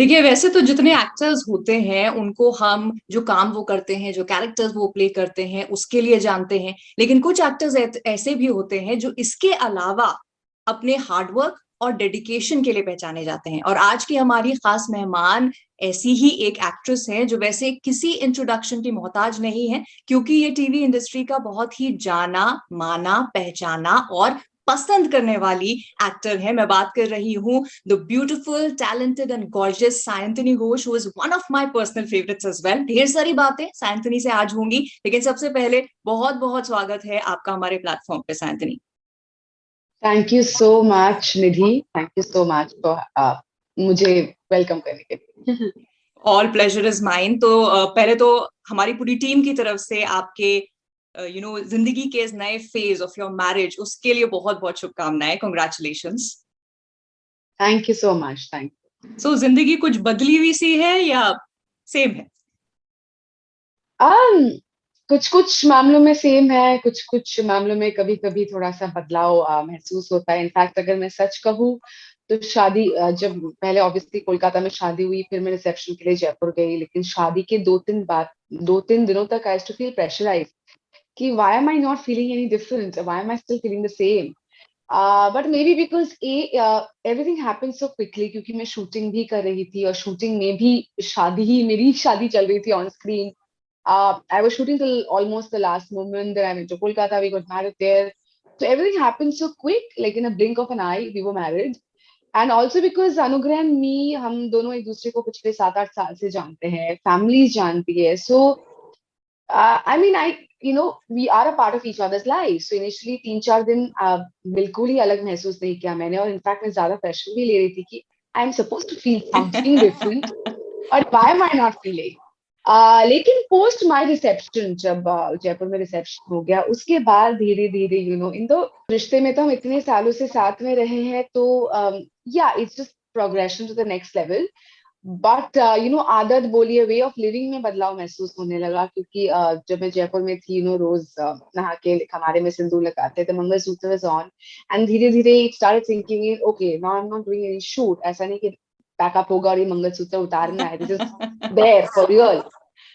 देखिए, वैसे तो जितने एक्टर्स होते हैं उनको हम जो काम वो करते हैं, जो कैरेक्टर्स वो प्ले करते हैं, उसके लिए जानते हैं। लेकिन कुछ एक्टर्स ऐसे भी होते हैं जो इसके अलावा अपने हार्डवर्क और डेडिकेशन के लिए पहचाने जाते हैं। और आज की हमारी खास मेहमान ऐसी ही एक एक्ट्रेस है जो वैसे किसी इंट्रोडक्शन की मोहताज नहीं है, क्योंकि ये टीवी इंडस्ट्री का बहुत ही जाना माना, पहचाना और पसंद करने वाली एक्टर है। मैं बात कर रही हूँ the beautiful, talented and gorgeous Sayantani Ghosh, who is one of my personal favourites as well. ढेर सारी बातें सायंतनी से आज होंगी, लेकिन सबसे पहले बहुत बहुत स्वागत है आपका हमारे प्लेटफॉर्म पे Sayantani. Thank you so much Nidhi, thank you so much for मुझे वेलकम करने के लिए। All pleasure is mine. तो पहले तो हमारी पूरी टीम की तरफ से आपके जिंदगी के इस नए फेज ऑफ योर मैरिज, उसके लिए बहुत बहुत शुभकामनाएं, congratulations. Thank you so much, thank so जिंदगी कुछ बदली हुई सी है या सेम है? यू। कुछ कुछ मामलों में सेम है, कुछ कुछ मामलों में कभी कभी थोड़ा सा बदलाव महसूस होता है। इनफैक्ट अगर मैं सच कहूँ तो शादी जब पहले ऑब्वियसली कोलकाता में शादी हुई, फिर मैं रिसेप्शन के लिए जयपुर गई, लेकिन शादी के 2-3 दिनों तक आई टू फील प्रेशराइज कि why am I not feeling any different, why am I still feeling the same. But may be because everything happened so quickly, क्योंकि मैं शूटिंग भी कर रही थी और शूटिंग में भी मेरी शादी चल रही थी on screen. I was shooting till almost the last moment. Then I went to Kolkata. We got married there. So everything happened so quick, like in a blink of an eye, we were married. And also because Anugrah and me, हम दोनों एक दूसरे को पिछले 7-8 साल से जानते हैं, families जानती है. So I mean, we are a part of each other's lives. So initially 3-4 दिन बिल्कुल ही अलग महसूस नहीं किया मैंने, और इनफैक्ट मैं ज्यादा प्रेशर भी ले रही थी कि I am suppose to feel something different, but why am I not feeling. लेकिन पोस्ट माय रिसेप्शन, जब जयपुर में रिसेप्शन हो गया, उसके बाद धीरे धीरे इन दो रिश्ते में तो हम इतने सालों से साथ में रहे हैं, तो या it's just progression to the next level. But आदत बोलिए, वे ऑफ लिविंग में बदलाव महसूस होने लगा, क्योंकि जब मैं जयपुर में थी, रोज नहा के हमारे में सिंदूर लगाते थे, मंगलसूत्र वाज ऑन, एंड धीरे धीरे started thinking okay now I am not doing any shoot. ऐसा नहीं कि पैकअप होगा और ये मंगलसूत्र उतारना है, this is there for real.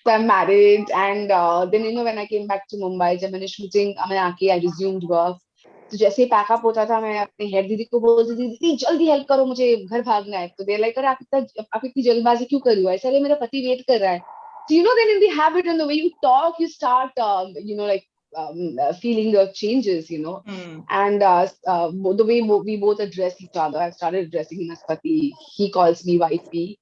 So I'm married, and then when I came back to Mumbai, जब मैंने शूटिंग मैं आके I resumed work. तो जैसे ही पैकअप होता था, मैं अपने हेड दीदी को बोलती थी, दीदी जल्दी हेल्प करो, मुझे घर भागना है। तो दे लाइक, अरे आप इतनी जल्दबाजी क्यों कर रही हो, ऐसा मेरा पति वेट कर रहा है। So then in the habit and the way you talk, you start like feeling the changes. And the way we both address each other, I started addressing him as pati, he calls me wifey.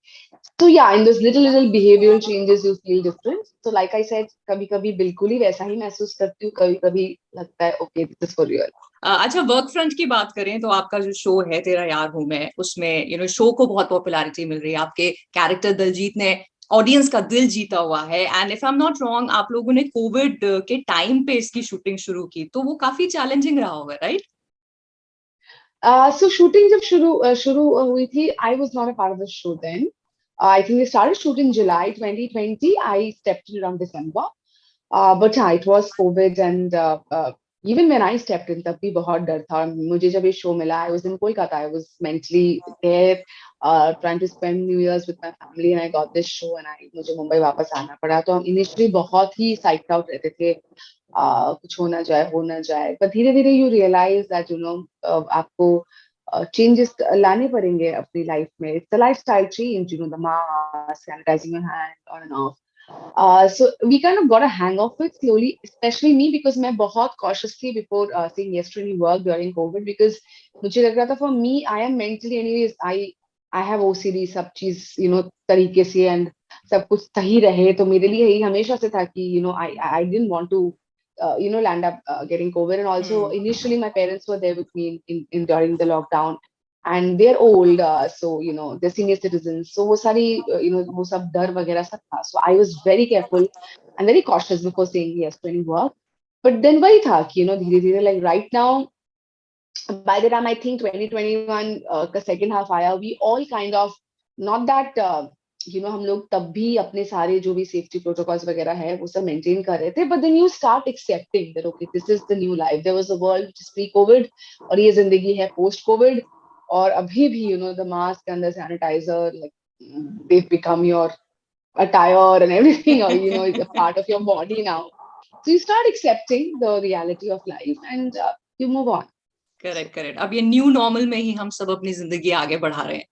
So yeah, in those little behavioral changes you feel different. So like I said, कभी कभी बिल्कुल ही वैसा ही महसूस करती हूँ, कभी कभी लगता है okay, this is for real. अच्छा, वर्क फ्रंट की बात करें तो आपका जो शो है तेरा यार हूं मैं, उसमें शो को बहुत पॉपुलैरिटी मिल रही है। आपके कैरेक्टर दिलजीत ने ऑडियंस का दिल जीता हुआ है। And if I am not wrong, आप लोगों ने कोविड के टाइम पे इसकी शूटिंग शुरू की, तो वो काफी चैलेंजिंग रहा होगा, राइट? So shooting जब शुरू हुई थी, I was not a part of the show then. I think they started shooting July 2020. I stepped in around December. But yeah, it was COVID, and even when I stepped in, तब भी बहुत डर था मुझे। जब ये show मिला, I was in Kolkata. I was mentally there, trying to spend New Year's with my family, and I got this show, and मुझे मुंबई वापस आना पड़ा। तो हम initially बहुत ही psyched out रहते थे, कुछ हो ना जाए। पर धीरे धीरे यू रियलाइज दैट आपको चेंजेस लाने पड़ेंगे अपनी लाइफ में। It's a lifestyle change, the mask, sanitising your hand on and off. So we kind of got a hang of it slowly, especially me, because मैं बहुत cautious थी before saying yes to any work during COVID, because मुझे लग रहा था for me, I am mentally anyways, I have OCD, सब चीज तरीके से, and सब कुछ सही रहे। तो मेरे लिए यही हमेशा से था कि I didn't want to land up getting COVID. And also initially my parents were there with me in during the lockdown, and they're old, so they're senior citizens, so वो सारी वो सब डर वगैरह सब था। So I was very careful and very cautious before saying yes to any work. But then वही था कि धीरे धीरे, like right now, by the time I think 2021 का second half आया, we all kind of, not that हम लोग तब भी अपने सारे जो भी सेफ्टी प्रोटोकॉल्स वगैरह है वो सब मेंटेन कर रहे थे, but then you start accepting that okay, this is the new life. There was a world which is pre-COVID, और ये जिंदगी है post-COVID, और अभी भी the mask and the sanitizer, like they've become your attire and everything, or it's a part of your body now. So you start accepting the reality of life, and you move on. Correct correct, अब ये new normal में ही हम सब अपनी जिंदगी आगे बढ़ा रहे हैं.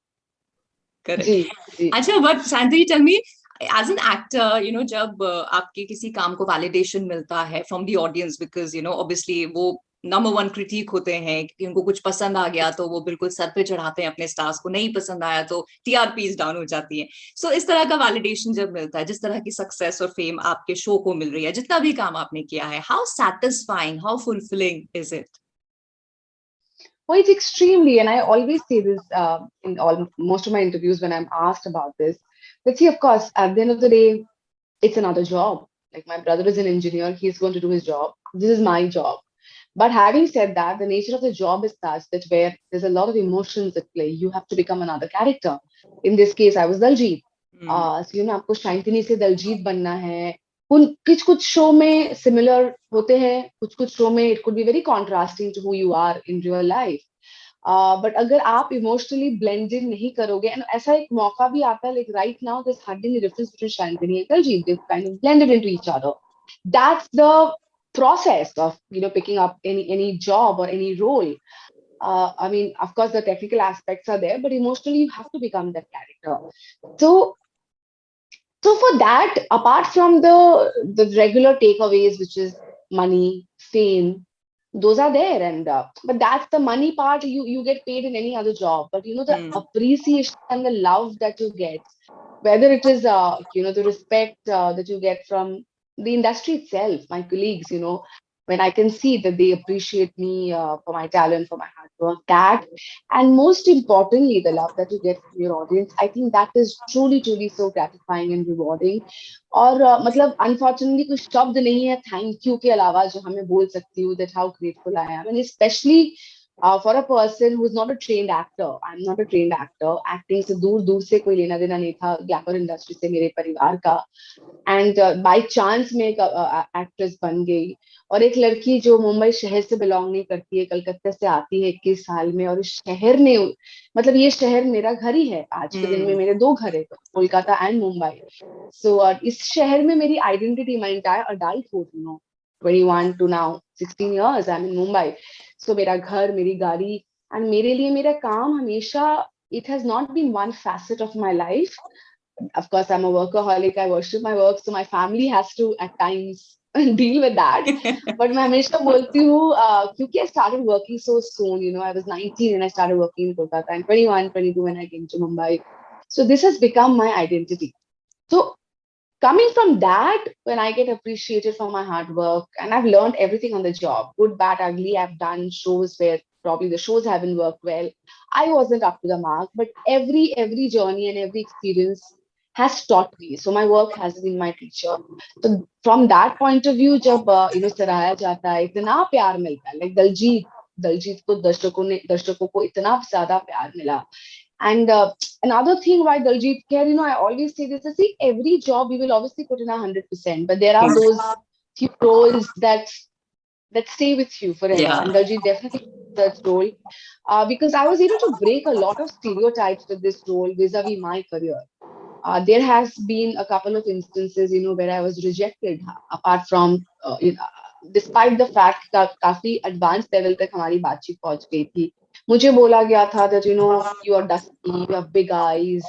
करेक्ट. जी जी. अच्छा, but Shanti tell me, as an actor, जब आपके किसी काम को वैलिडेशन मिलता है from the audience, because obviously वो नंबर वन क्रिटिक होते हैं कि उनको कुछ पसंद आ गया तो वो बिल्कुल सर पे चढ़ाते हैं अपने स्टार्स को, नहीं पसंद आया तो टीआरपीज डाउन हो जाती है. सो इस तरह का वैलिडेशन जब मिलता है, जिस तरह की सक्सेस और फेम आपके शो को मिल रही है, जितना भी काम आपने किया है, how satisfying, how fulfilling is it? Well, it's extremely, and I always say this in most of my interviews when I'm asked about this. But see, of course, at the end of the day, it's another job. Like my brother is an engineer, he's going to do his job. This is my job. But having said that, the nature of the job is such that where there's a lot of emotions at play, you have to become another character. In this case, I was Daljit. So आपको शांतिनी से दलजीत बनना है. कुछ कुछ show में similar होते हैं, कुछ कुछ शो में it could be very contrasting to who you are in real life. But अगर आप इमोशनली ब्लेंडेड नहीं करोगे, एंड ऐसा एक मौका भी आता है, like right now there is hardly any difference between Shantini and Daljeet. They kind of blended into each other. That's the process of picking up any job or any role. I mean, of course the technical aspects are there, but emotionally you have to become that character. So for that, apart from the regular takeaways, which is money, fame, those are there, and but that's the money part. You get paid in any other job, but the appreciation and the love that you get, whether it is the respect that you get from the industry itself, my colleagues, when I can see that they appreciate me for my talent, for my hard work, that, and most importantly, the love that you get from your audience, I think that is truly, truly so gratifying and rewarding. और मतलब unfortunately कुछ शब्द नहीं है thank you के अलावा जो हमें बोल सकती हूँ that how grateful I am, and especially for a person who's not a trained actor. I'm not a trained actor. Acting से दूर दूर से कोई लेना देना नहीं था ग्लैमर इंडस्ट्री से मेरे परिवार का. एंड बाय चांस में एक एक्ट्रेस बन गई, और एक लड़की जो मुंबई शहर से बिलोंग नहीं करती है, कलकत्ता से आती है 21 साल में, और इस शहर ने, मतलब ये शहर मेरा घर ही है. आज के दिन में मेरे दो घर है, कोलकाता एंड मुंबई. सो इस शहर में मेरी identity, my entire adulthood, 21 to now 16 years I'm in Mumbai. So मेरा घर, मेरी गाड़ी, and मेरे लिए मेरा काम हमेशा, it has not been one facet of my life. Of course, I'm a workaholic. I worship my work, so my family has to at times deal with that. But मैं हमेशा बोलती हूँ क्योंकि I started working so soon. I was 19 and I started working in Kolkata, and 21, 22 when I came to Mumbai. So this has become my identity. So coming from that, when I get appreciated for my hard work, and I've learned everything on the job, good, bad, ugly. I've done shows where probably the shows haven't worked well. I wasn't up to the mark, but every journey and every experience has taught me. So my work has been my teacher. So from that point of view, जब सराहा जाता है, इतना प्यार मिलता है, like Daljit को दर्शकों को इतना ज्यादा प्यार मिला. And another thing why Daljit care, I always say this, see, every job we will obviously put in 100%, but there are those few roles that stay with you forever. Yeah. And Daljit definitely that role because I was able to break a lot of stereotypes with this role vis-a-vis my career. There has been a couple of instances, where I was rejected. Apart from, despite the fact that काफी advanced level तक हमारी बातचीत पहुंच गई थी, मुझे बोला गया था that you are dusky, you have big eyes,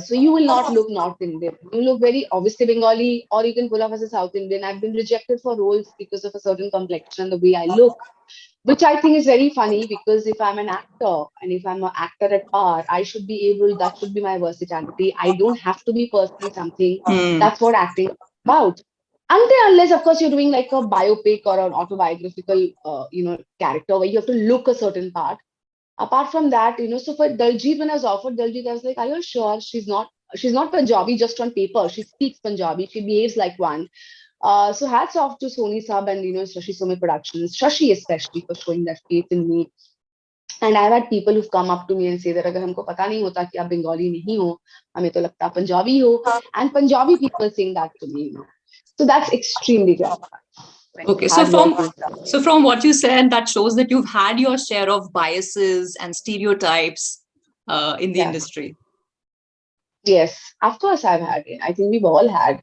so you will not look North Indian. You look very obviously Bengali, or you can pull off as a South Indian. I've been rejected for roles because of a certain complexion and the way I look, which I think is very funny, because if I'm an actor and if I'm an actor at par, I should be able, that should be my versatility. I don't have to be personally something. That's what acting is about. Unless, of course, you're doing like a biopic or an autobiographical, character where you have to look a certain part. Apart from that, so for Daljit, when I was offered Daljit, I was like, are you sure she's not Punjabi just on paper? She speaks Punjabi. She behaves like one. So hats off to Sony Sab and Shashi Some Productions, Shashi especially, for showing that faith in me. And I've had people who've come up to me and say that अगर हमको पता नहीं होता कि आप बंगाली नहीं हो, हमें तो लगता पंजाबी हो, and Punjabi people saying that to me. So that's extremely gratifying. Okay, so from what you said, that shows that you've had your share of biases and stereotypes in the industry. Yes, of course I've had it. I think we've all had.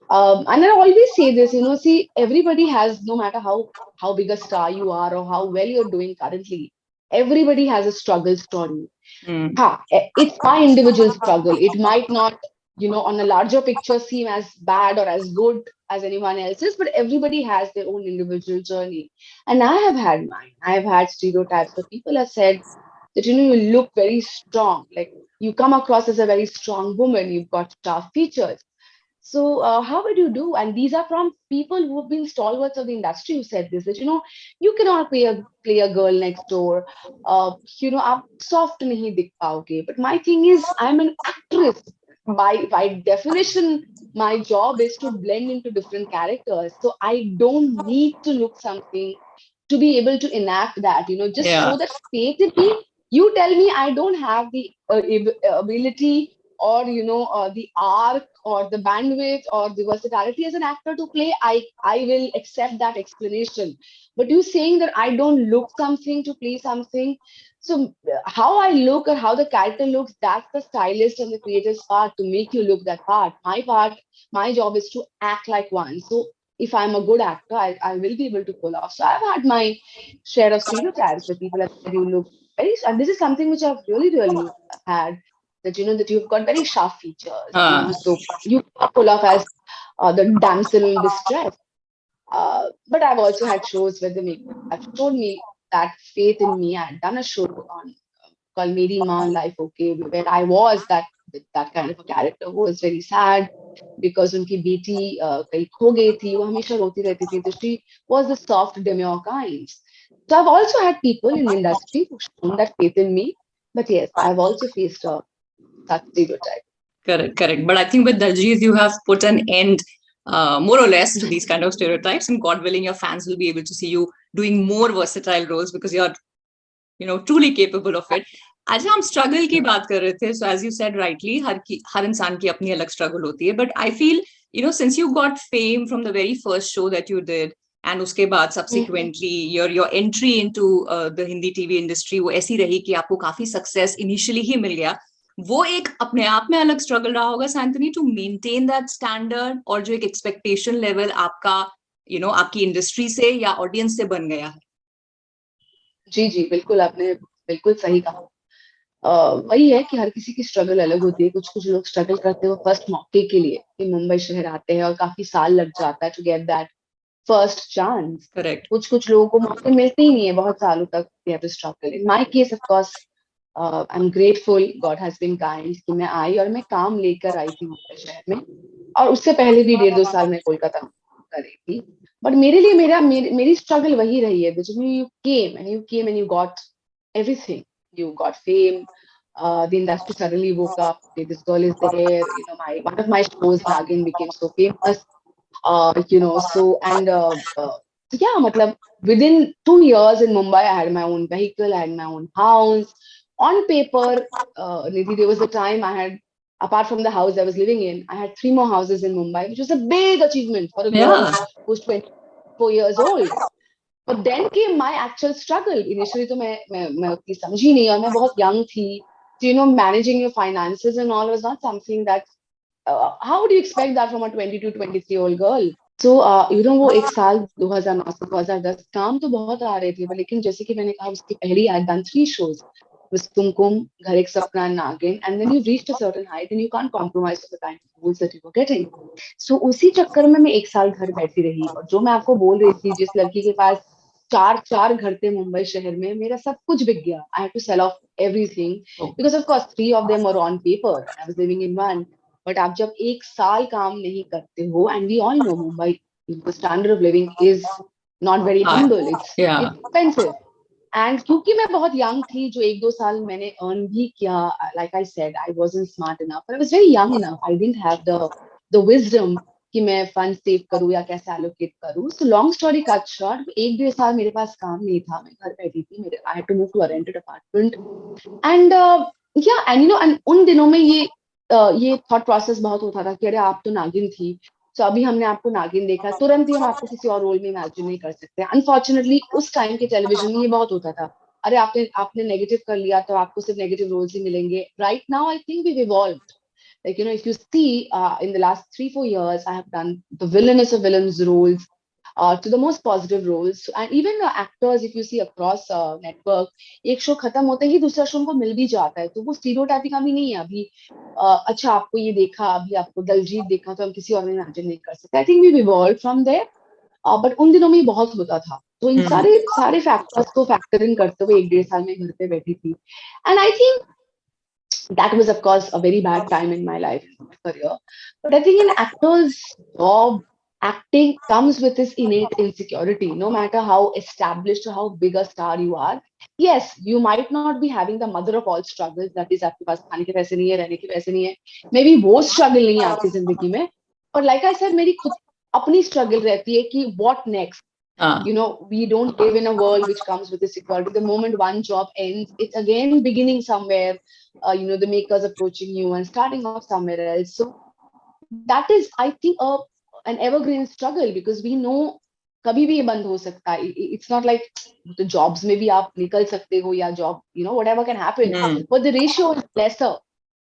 And I always say this, see, everybody has, no matter how big a star you are or how well you're doing currently, everybody has a struggle story. Hmm. It's my individual struggle. It might not, on a larger picture seem as bad or as good as anyone else's, but everybody has their own individual journey. And I have had mine. I have had stereotypes where people have said that, you look very strong. Like you come across as a very strong woman. You've got sharp features. So how would you do? And these are from people who have been stalwarts of the industry who said this, that you cannot play a girl next door. आप soft नहीं दिख पाओगे. But my thing is, I'm an actress. By definition, my job is to blend into different characters. So I don't need to look something to be able to enact that. Just Yeah. show that faith in me. You tell me I don't have the ability or the arc or the bandwidth or the versatility as an actor to play, I will accept that explanation. But you saying that I don't look something to play something, so how I look or how the character looks, that's the stylist and the creator's part to make you look that part. My job is to act like one. So if I'm a good actor, I will be able to pull off. So I've had my share of stereotypes where people have said you look very, and this is something which I've really had, that that you've got very sharp features, Uh, so you pull off as the damsel in distress. But I've also had shows where the makers have shown me that faith in me. I had done a show on called Meri Maan Life Okay, where I was that kind of a character who was very sad because उनकी बेटी कहीं खो गई थी, वो हमेशा रोती रहती थी, तो she was the soft demure kind. So I've also had people in the industry who shown that faith in me, but yes, I've also faced such stereotype. Correct, correct. But I think with Daljeet, you have put an end, more or less, to these kind of stereotypes. And God willing, your fans will be able to see you doing more versatile roles because you're, truly capable of it. आज हम struggle की बात कर रहे थे, so as you said rightly, हर इंसान की अपनी अलग स्ट्रगल होती है. But I feel, since you got fame from the very first show that you did, and उसके बाद subsequently your entry into the Hindi TV industry वो ऐसी रही कि आपको काफी success initially ही मिल गया. वो एक अपने आप में अलग स्ट्रगल रहा होगा सैंथनी, टू मेंटेन दैट स्टैंडर्ड, और जो एक एक्सपेक्टेशन लेवल आपका आपकी इंडस्ट्री से या ऑडियंस से बन गया है. जी जी, बिल्कुल आपने बिल्कुल सही कहा. वही है कि हर किसी की स्ट्रगल अलग होती है. कुछ कुछ लोग स्ट्रगल करते हैं फर्स्ट मौके के लिए कि मुंबई शहर आते हैं और काफी साल लग जाता है to get that first chance. Correct. कुछ लोगों को मौके मिलते ही नहीं है, बहुत सालों तक they have to struggle. In my case of course I am grateful, God has been kind कि मैं आई और मैं काम लेकर आई थी मुंबई शहर में. और उससे पहले भी 1.5-2 साल मैं कोलकाता में कर रही थी. बट मेरे लिए मेरी स्ट्रगल वही रही है. You came and you got everything. You got fame. The industry suddenly woke up. Okay, this girl is there. One of my shows, Nagin, became so famous. So and yeah, matlab, within 2 years in Mumbai, I had my own vehicle, I had my own house. On paper, Nidhi, there was a time I had, apart from the house I was living in, I had 3 more houses in Mumbai, which was a big achievement for a girl Yeah. who's 24 years old. But then came my actual struggle. Initially, तो मैं उतनी समझी नहीं और मैं बहुत young थी. So, managing your finances and all was not something that. How would you expect that from a 22, 23-year-old girl? So, वो एक साल 2009 से 2010 काम तो बहुत आ रहे थे, लेकिन जैसे कि मैंने कहा उसके पहले I had done 3 shows. Was Kumkum, Ghar Ek Sapna, and Nagin, and then you've reached a certain height and you can't compromise with the kind of roles that you were getting. So उसी चक्कर में मैं एक साल घर बैठी रही और जो मैं आपको बोल रही थी, जिस लड़की के पास चार चार घर थे मुंबई शहर में, मेरा सब कुछ बिक गया. I had to sell off everything because of course 3 of them were on paper and I was living in one. But आप जब एक साल काम नहीं करते हो, and we all know Mumbai, the standard of living is not very humble. It's Yeah. expensive. And क्योंकि मैं बहुत यंग थी, जो 1-2 साल मैंने अर्न भी किया, like I said I wasn't smart enough, I was very young enough, I didn't have the wisdom कि मैं फंड सेव करूं या कैसे एलोकेट करूं. So long story cut short, 1-1.5 साल मेरे पास काम नहीं था, मैं घर बैठी थी. मेरे I had to move to a rented apartment. And या एंड एंड उन दिनों में ये थॉट प्रोसेस बहुत होता था कि अरे आप तो नागिन थी, तो अभी हमने आपको नागिन देखा, तुरंत ही हम आपको किसी और रोल में इमेजिन नहीं कर सकते. अनफॉर्चुनेटली उस टाइम के टेलीविजन में ये बहुत होता था, अरे आपने नेगेटिव कर लिया तो आपको सिर्फ नेगेटिव रोल्स ही मिलेंगे. Right now I think we evolved. Like, if you see in the last 3-4 years, I have done the villainous of villains roles to the most positive roles. And even actors, if you see across network, एक show खत्म होते ही दूसरा show उनको मिल भी जाता है, तो वो स्टीरियोटाइपिंग अभी नहीं है अभी। अच्छा, आपको ये देखा, अभी आपको दलजीत देखा, तो हम किसी और में इमेजिन नहीं कर सकते। I think we evolve from there, but उन दिनों में ये बहुत होता था। तो इन हम्म सारे सारे फैक्टर्स को फैक्टर इन करते हुए 1-1.5 साल में घर पे बैठी थी। And I think that was of course a very bad time in my life, in my career. But I think an actor's job, acting comes with this innate insecurity, no matter how established or how big a star you are. Yes, you might not be having the mother of all struggles, that is आपके पास खाने के पैसे नहीं है, रहने के पैसे नहीं है, maybe वो struggle नहीं है आपकी जिंदगी में, और like I said, मेरी खुद अपनी struggle रहती है कि what next. हाँ We don't live in a world which comes with a security. The moment one job ends, it's again beginning somewhere. The makers approaching you and starting off somewhere else. So that is, I think, an evergreen struggle, because we know कभी भी ये बंद हो सकता है. It's not like the jobs में भी आप निकल सकते हो, या job, whatever can happen, but the ratio is lesser.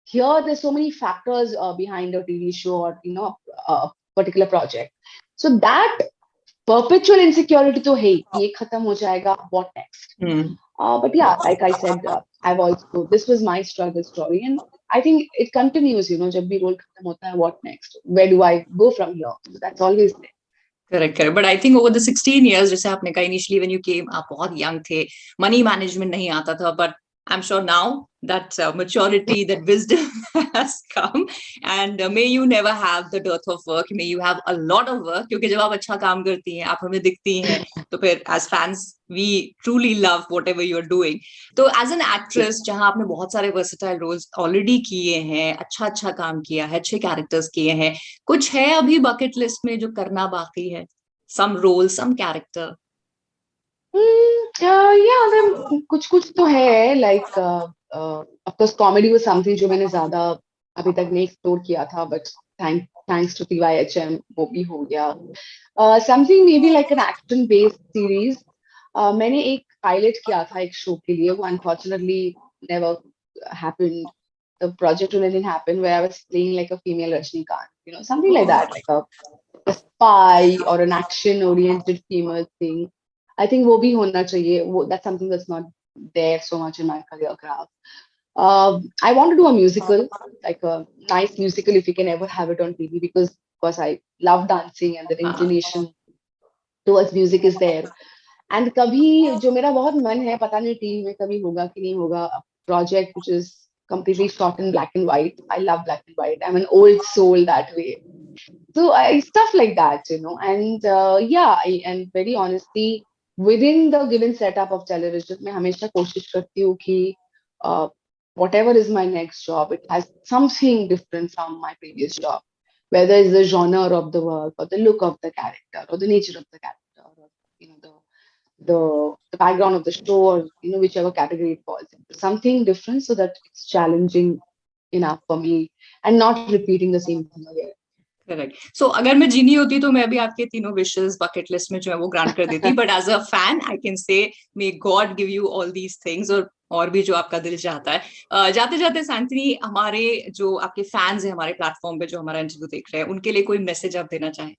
Here, there's so many factors behind a TV show, or a particular project. So that perpetual insecurity तो है कि ये खत्म हो जाएगा, what next. But yeah, like I said, this was my struggle story, and I think it continues. जब भी role खत्म होता है, what next, where do I go from here? So that's always there. Correct correct, but I think over the 16 years, जैसे आपने कहा initially when you came आप बहुत यंग थे, मनी मैनेजमेंट नहीं आता था, but I am sure now that maturity, that wisdom has come, and may you never have the dearth of work, may you have a lot of work, क्योंकि जब आप अच्छा काम करती हैं, आप हमें दिखती हैं, तो फिर as fans we truly love whatever you're doing. तो as an actress, जहां आपने बहुत सारे versatile roles already किए हैं, अच्छा अच्छा काम किया है, अच्छे characters किए हैं, कुछ है अभी bucket list में जो करना बाकी है? Some role, some character? Yeah, then कुछ तो है, like of course comedy was something जो मैंने ज्यादा अभी तक नहीं explore किया था, but thanks to PYHM वो भी हो गया. Something maybe like an action based series. मैंने एक pilot किया था एक show के लिए, वो unfortunately never happened. The project didn't happen, where I was playing like a female Rajnikant, something like that, like a spy or an action oriented female thing. I think वो भी होना चाहिए. That's something that's not there so much in my career graph. I want to do a musical, like a nice musical, if you can ever have it on TV, because of course I love dancing, and the inclination towards music is there. And कभी जो मेरा बहुत मन है, पता नहीं TV में कभी होगा कि नहीं होगा, project which is completely shot in black and white. I love black and white. I'm an old soul that way. So stuff like that, and and very honestly, within the given setup of television, मैं हमेशा कोशिश करती हूँ कि whatever is my next job, it has something different from my previous job, whether it's the genre of the work, or the look of the character, or the nature of the character, or the background of the show, or whichever category it falls into, something different, so that it's challenging enough for me and not repeating the same thing again. Correct. So अगर मैं जीनी होती तो मैं भी आपके तीनों wishes bucket list में जो है वो ग्रांट कर देती, but as a fan I can say may God give you all these things, और भी जो आपका दिल चाहता है. जाते जाते सैंथनी, हमारे जो आपके फैंस हैं हमारे प्लेटफॉर्म पे जो हमारा इंटरव्यू देख रहे हैं, उनके लिए कोई मैसेज आप देना चाहें?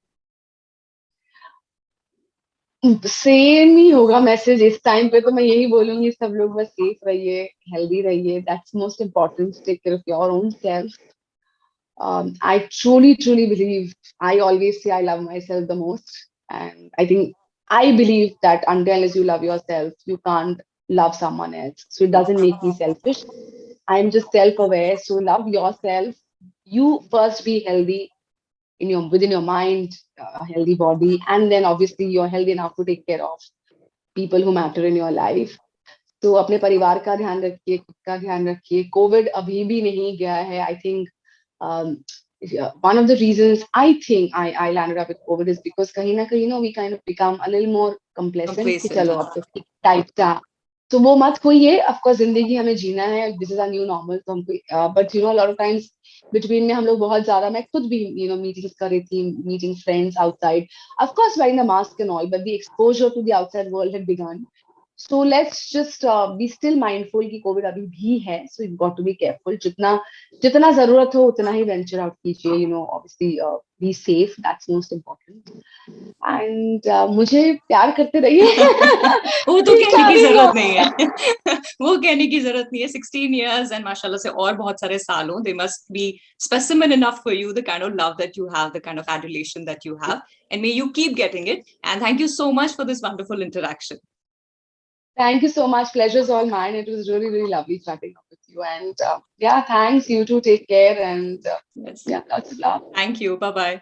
सेम ही होगा मैसेज इस टाइम पे, तो मैं यही बोलूंगी, सब लोग बस सेफ रहिए, हेल्दी रहिए. That's most important. Take care of your own self. I truly believe, I always say I love myself the most. And I think, I believe that until unless you love yourself, you can't love someone else. So it doesn't make me selfish. I'm just self-aware. So love yourself. You first be healthy within your mind, a healthy body, and then obviously you're healthy enough to take care of people who matter in your life. तो अपने परिवार का ध्यान रखिए, खुद का ध्यान रखिए. कोविड अभी भी नहीं गया है. I think one of the reasons I think I landed up with COVID is because कहीं ना कहीं we kind of become a little more complacent कि चलो अब तो ठीक टाइप का. तो वो मत होइए. Of course जिंदगी हमें जीना है. This is a new normal. तो हमको but a lot of times between में हम लोग बहुत ज्यादा, मैं खुद भी meetings कर रही थी, meeting friends outside. Of course wearing the mask and all, but the exposure to the outside world had begun. So let's just be still mindful कि कोविड अभी भी है, so you've got to be careful. जितना जितना जरूरत हो उतना ही venture out कीजिए, you know, obviously be safe, that's most important. And मुझे प्यार करते रहिए. वो तो कहने की Carrying जरूरत नहीं on. है. वो कहने की जरूरत नहीं है. 16 years and माशाल्लाह से और बहुत सारे सालों. They must be specimen enough for you, the kind of love that you have, the kind of adulation that you have, and may you keep getting it. And thank you so much for this wonderful interaction. Thank you so much. Pleasure's all mine. It was really, really lovely chatting up with you. And yeah, thanks. You too. Take care. And Yes. yeah, lots of love. Thank you. Bye bye.